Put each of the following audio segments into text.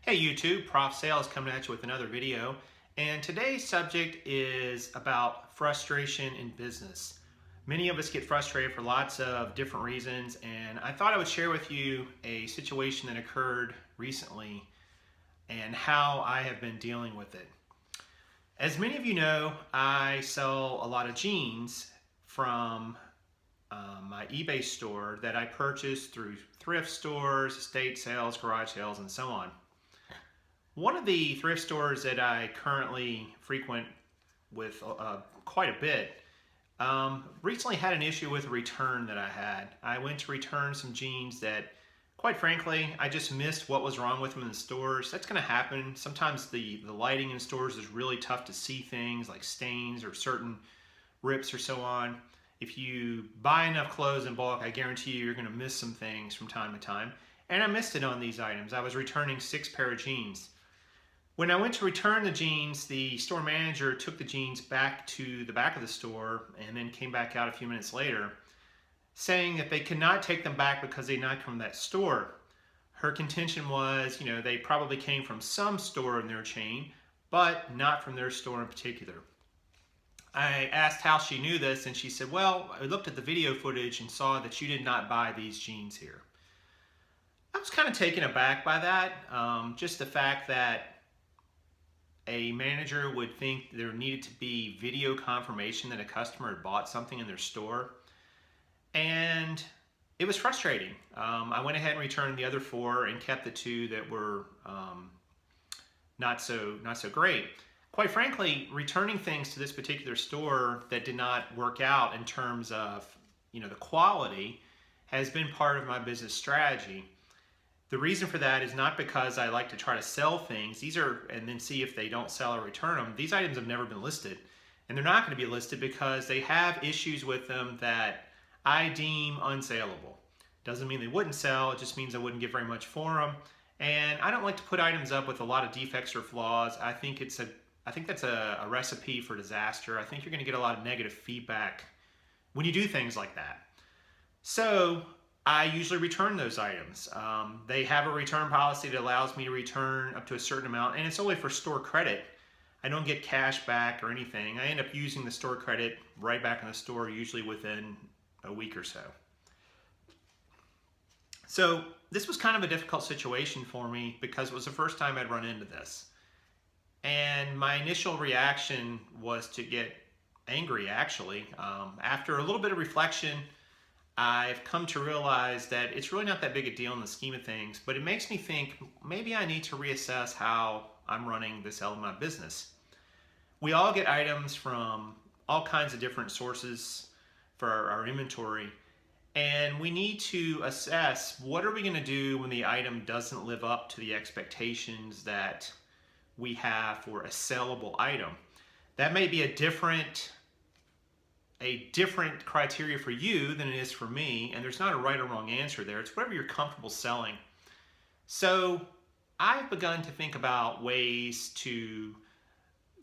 Hey YouTube, Prof Sales coming at you with another video, and today's subject is about frustration in business. Many of us get frustrated for lots of different reasons, and I thought I would share with you a situation that occurred recently and how I have been dealing with it. As many of you know, I sell a lot of jeans from my eBay store that I purchase through thrift stores, estate sales, garage sales, and so on. One of the thrift stores that I currently frequent with quite a bit recently had an issue with a return that I had. I went to return some jeans that, quite frankly, I just missed what was wrong with them in the stores. That's going to happen. Sometimes the lighting in stores is really tough to see things like stains or certain rips or so on. If you buy enough clothes in bulk, I guarantee you're going to miss some things from time to time. And I missed it on these items. I was returning 6 pair of jeans. When I went to return the jeans, the store manager took the jeans back to the back of the store and then came back out a few minutes later saying that they could not take them back because they did not come from that store. Her contention was, they probably came from some store in their chain, but not from their store in particular. I asked how she knew this, and she said, well, I looked at the video footage and saw that you did not buy these jeans here. I was kind of taken aback by that, just the fact that a manager would think there needed to be video confirmation that a customer had bought something in their store. And it was frustrating. I went ahead and returned the other 4 and kept the 2 that were not so great. Quite frankly, returning things to this particular store that did not work out in terms of the quality has been part of my business strategy. The reason for that is not because I like to try to sell things. And then see if they don't sell or return them. These items have never been listed, and they're not going to be listed because they have issues with them that I deem unsaleable. Doesn't mean they wouldn't sell, it just means I wouldn't get very much for them. And I don't like to put items up with a lot of defects or flaws. I think that's a recipe for disaster. I think you're going to get a lot of negative feedback when you do things like that. So I usually return those items. They have a return policy that allows me to return up to a certain amount, and it's only for store credit. I don't get cash back or anything. I end up using the store credit right back in the store, usually within a week or so. So this was kind of a difficult situation for me because it was the first time I'd run into this. And my initial reaction was to get angry, actually. After a little bit of reflection, I've come to realize that it's really not that big a deal in the scheme of things, but it makes me think maybe I need to reassess how I'm running this element of my business. We all get items from all kinds of different sources for our inventory, and we need to assess what are we going to do when the item doesn't live up to the expectations that we have for a sellable item. That may be a different criteria for you than it is for me, and there's not a right or wrong answer there. It's whatever you're comfortable selling. So I've begun to think about ways to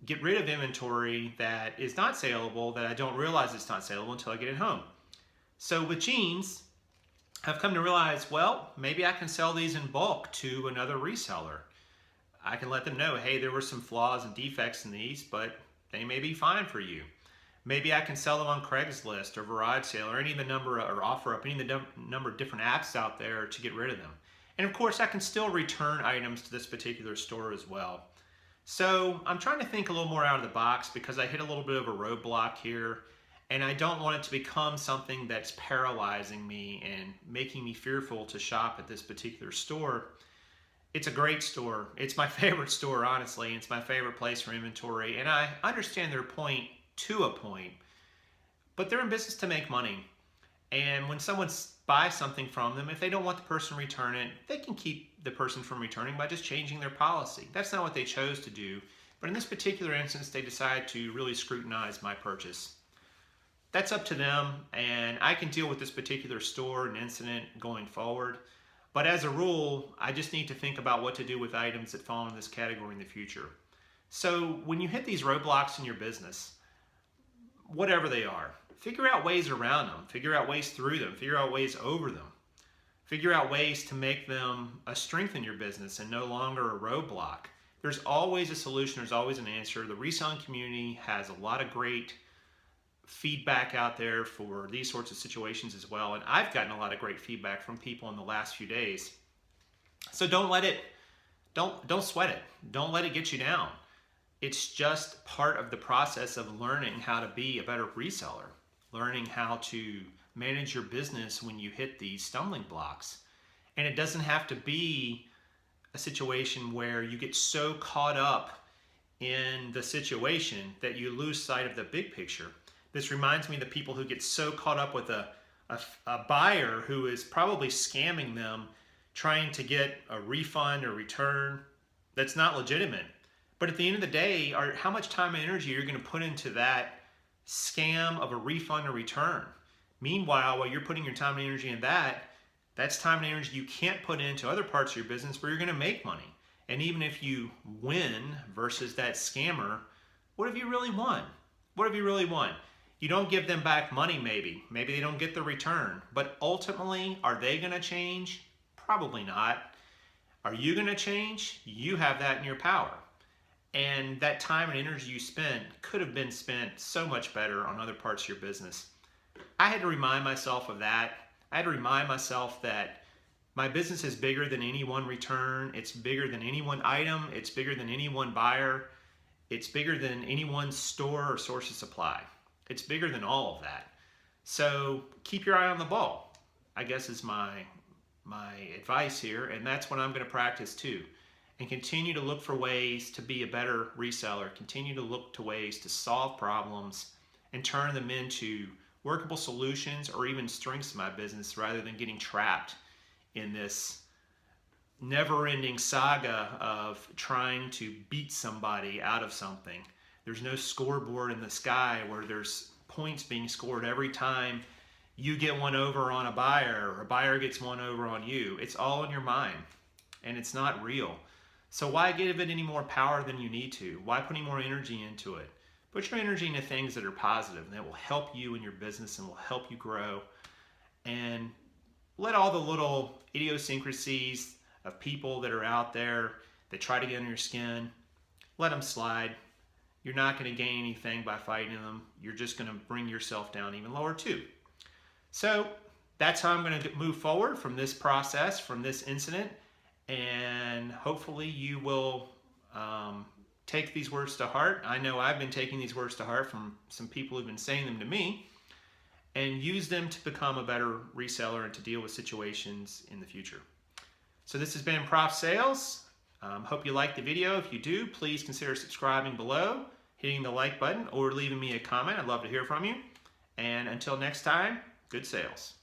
get rid of inventory that is not saleable, that I don't realize it's not saleable until I get it home. So with jeans, I've come to realize, well, maybe I can sell these in bulk to another reseller. I can let them know, hey, there were some flaws and defects in these, but they may be fine for you. Maybe I can sell them on Craigslist or Garage Sale or any of the number of different apps out there to get rid of them. And of course, I can still return items to this particular store as well. So I'm trying to think a little more out of the box because I hit a little bit of a roadblock here, and I don't want it to become something that's paralyzing me and making me fearful to shop at this particular store. It's a great store. It's my favorite store, honestly. It's my favorite place for inventory, and I understand their point to a point, but they're in business to make money. And when someone buys something from them, if they don't want the person to return it, they can keep the person from returning by just changing their policy. That's not what they chose to do, but in this particular instance, they decided to really scrutinize my purchase. That's up to them, and I can deal with this particular store and incident going forward. But as a rule, I just need to think about what to do with items that fall in this category in the future. So when you hit these roadblocks in your business, whatever they are, figure out ways around them, figure out ways through them, figure out ways over them. Figure out ways to make them a strength in your business and no longer a roadblock. There's always a solution, there's always an answer. The reselling community has a lot of great feedback out there for these sorts of situations as well. And I've gotten a lot of great feedback from people in the last few days. So don't sweat it. Don't let it get you down. It's just part of the process of learning how to be a better reseller, learning how to manage your business when you hit these stumbling blocks. And it doesn't have to be a situation where you get so caught up in the situation that you lose sight of the big picture. This reminds me of the people who get so caught up with a buyer who is probably scamming them, trying to get a refund or return that's not legitimate. But at the end of the day, how much time and energy you're going to put into that scam of a refund or return? Meanwhile, while you're putting your time and energy in that, that's time and energy you can't put into other parts of your business where you're going to make money. And even if you win versus that scammer, what have you really won? What have you really won? You don't give them back money maybe. Maybe they don't get the return. But ultimately, are they going to change? Probably not. Are you going to change? You have that in your power. And that time and energy you spent could have been spent so much better on other parts of your business. I had to remind myself of that. I had to remind myself that my business is bigger than any one return. It's bigger than any one item. It's bigger than any one buyer. It's bigger than any one store or source of supply. It's bigger than all of that. So keep your eye on the ball, I guess is my advice here. And that's what I'm going to practice too. And continue to look for ways to be a better reseller. Continue to look to ways to solve problems and turn them into workable solutions or even strengths of my business rather than getting trapped in this never-ending saga of trying to beat somebody out of something. There's no scoreboard in the sky where there's points being scored every time you get one over on a buyer or a buyer gets one over on you. It's all in your mind and it's not real. So why give it any more power than you need to? Why put any more energy into it? Put your energy into things that are positive and that will help you in your business and will help you grow. And let all the little idiosyncrasies of people that are out there that try to get under your skin, let them slide. You're not going to gain anything by fighting them. You're just going to bring yourself down even lower too. So that's how I'm going to move forward from this process, from this incident. And hopefully you will take these words to heart. I know I've been taking these words to heart from some people who've been saying them to me and use them to become a better reseller and to deal with situations in the future. So this has been Prof Sales. Hope you liked the video. If you do, please consider subscribing below, hitting the like button, or leaving me a comment. I'd love to hear from you. And until next time, good sales.